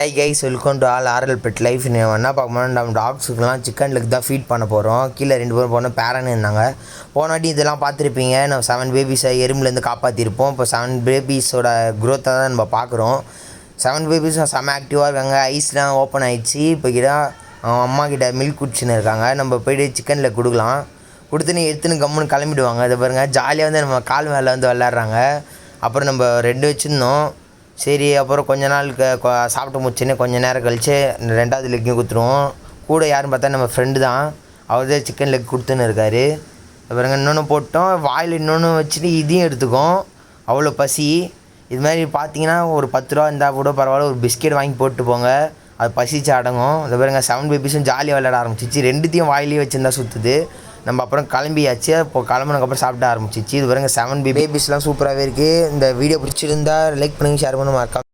High guys, welcome to all RL pet life. என்ன பார்க்க போனால் நம்ம டாக்ஸுக்கெலாம் சிக்கன் லெக் தான் ஃபீட் பண்ண போகிறோம். கீழே 2 பேரும் போனோம், பேரன்னு இருந்தாங்க. போனாட்டி இதெல்லாம் பார்த்துருப்பீங்க. நம்ம 7 பேபிஸை எறும்புலேருந்து காப்பாற்றிருப்போம். இப்போ 7 பேபிஸோட க்ரோத்தை தான் நம்ம பார்க்குறோம். 7 பேபிஸும் செம்ம ஆக்டிவாக இருக்காங்க. ஐஸ்லாம் ஓப்பன் ஆகிடுச்சு. இப்போ அவன் அம்மா கிட்ட மில்க் குடிச்சுன்னு இருக்காங்க. நம்ம போய்ட்டு சிக்கன் லெக் கொடுக்கலாம். கொடுத்துன்னு எடுத்துன்னு கம்முன்னு கிளம்பிடுவாங்க. இதை பாருங்கள், ஜாலியாக வந்து நம்ம கால் மேலே வந்து விளாட்றாங்க. அப்புறம் நம்ம 2 வச்சுருந்தோம். சரி, அப்புறம் கொஞ்ச நாள் சாப்பிட்டு முடிச்சுன்னு கொஞ்சம் நேரம் கழித்து 2வது லெக்கையும் கொடுத்துருவோம். கூட யாருன்னு பார்த்தா நம்ம ஃப்ரெண்டு தான். அவர் தான் சிக்கன் லெக் கொடுத்துன்னு இருக்கார். அப்புறம் இன்னொன்று போட்டோம், வாயில் இன்னொன்று வச்சுட்டு இதையும் எடுத்துக்கும். அவ்வளோ பசி. இது மாதிரி பார்த்தீங்கன்னா ஒரு 10 ரூபா இருந்தால் கூட பரவாயில்ல, ஒரு பிஸ்கெட் வாங்கி போட்டு போங்க, அது பசிச்சு அடங்கும். அதை பாருங்க, 7 பேபிஸும் ஜாலியாக விளையாட ஆரம்பிச்சிச்சு. 2த்தையும் வாயிலே வச்சுருந்தா சுற்றுது. நம்ம அப்புறம் கிளம்பியாச்சு. இப்போ கிளம்புனதுக்கப்புறம் சாப்பிட ஆரம்பிச்சிச்சு. இது பாருங்க, 7 பேபிஸ்லாம் சூப்பராகவே இருக்குது. இந்த வீடியோ பிடிச்சிருந்தா லைக் பண்ணுங்கள், ஷேர் பண்ணுங்க, மறக்காம